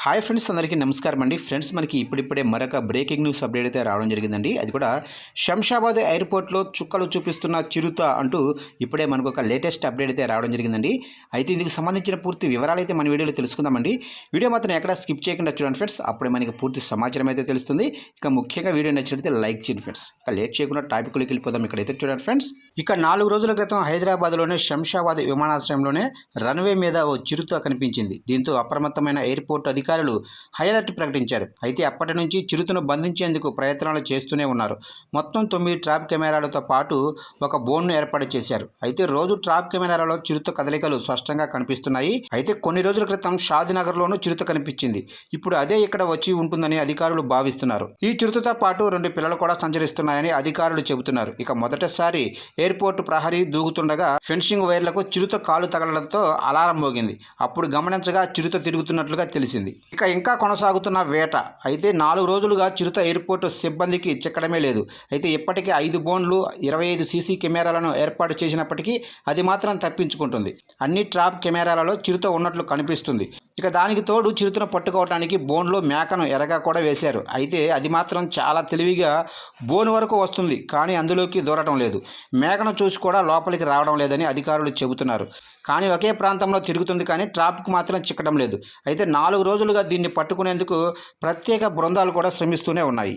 Hi friends, అందరికీ నమస్కారం అండి. ఫ్రెండ్స్, మనకి ఇప్పుడిప్పుడే మరొక బ్రేకింగ్ న్యూస్ అప్డేట్ అయితే రావడం జరిగిందండి. అది కూడా శంషాబాద్ ఎయిర్పోర్ట్లో చుక్కలు చూపిస్తున్న చిరుత అంటూ ఇప్పుడే మనకు ఒక లేటెస్ట్ అప్డేట్ అయితే రావడం జరిగిందండి. అయితే ఇందుకు సంబంధించిన పూర్తి వివరాలు అయితే మన వీడియోలో తెలుసుకుందామండి. వీడియో మాత్రం ఎక్కడ స్కిప్ చేయకుండా చూడండి ఫ్రెండ్స్, అప్పుడే మనకి పూర్తి సమాచారం అయితే తెలుస్తుంది. ఇక ముఖ్యంగా వీడియో నచ్చినట్లయితే లైక్ చేయండి ఫ్రెండ్స్. ఇక లేట్ చేయకుండా టాపిక్లోకి వెళ్ళిపోదాం. ఇక్కడైతే చూడండి ఫ్రెండ్స్, ఇక 4 రోజుల క్రితం హైదరాబాద్లోనే శంషాబాద్ విమానాశ్రయంలోనే రన్వే మీద ఓ చిరుత కనిపించింది. దీంతో అప్రమత్తమైన ఎయిర్పోర్ట్ అధికారులు హైలైట్ ప్రకటించారు. అయితే అప్పటి నుంచి చిరుతను బంధించేందుకు ప్రయత్నాలు చేస్తూనే ఉన్నారు. మొత్తం 9 ట్రాప్ కెమెరాలతో పాటు ఒక బోన్ను ఏర్పాటు చేశారు. అయితే రోజు ట్రాప్ కెమెరాలలో చిరుత కదలికలు స్పష్టంగా కనిపిస్తున్నాయి. అయితే కొన్ని రోజుల క్రితం షాద్నగర్లోనూ చిరుత కనిపించింది. ఇప్పుడు అదే ఇక్కడ వచ్చి ఉంటుందని అధికారులు భావిస్తున్నారు. ఈ చిరుతతో పాటు 2 పిల్లలు కూడా సంచరిస్తున్నాయని అధికారులు చెబుతున్నారు. ఇక మొదటిసారి ఎయిర్పోర్ట్ ప్రహరీ దూకుతుండగా ఫెన్సింగ్ వైర్లకు చిరుత కాలు తగలడంతో అలారం మోగింది. అప్పుడు గమనించగా చిరుత తిరుగుతున్నట్లుగా తెలిసింది. ఇంకా కొనసాగుతున్న వేట. అయితే 4 రోజులుగా చిరుత ఎయిర్పోర్టు సిబ్బందికి చిక్కడమే లేదు. అయితే ఇప్పటికే 5 బోన్లు 25 సీసీ కెమెరాలను ఏర్పాటు చేసినప్పటికీ అది మాత్రం తప్పించుకుంటుంది. అన్ని ట్రాప్ కెమెరాలలో చిరుత ఉన్నట్లు కనిపిస్తుంది. ఇక దానికి తోడు చిరుతను పట్టుకోవడానికి బోన్లో మేకను ఎరగా కూడా వేశారు. అయితే అది మాత్రం చాలా తెలివిగా బోన్ వరకు వస్తుంది, కానీ అందులోకి దూరటం లేదు. మేకను చూసి కూడా లోపలికి రావడం లేదని అధికారులు చెబుతున్నారు. కానీ ఒకే ప్రాంతంలో తిరుగుతుంది, కానీ ట్రాప్కు మాత్రం చిక్కడం లేదు. అయితే 4 రోజులుగా దీన్ని పట్టుకునేందుకు ప్రత్యేక బృందాలు కూడా శ్రమిస్తూనే ఉన్నాయి.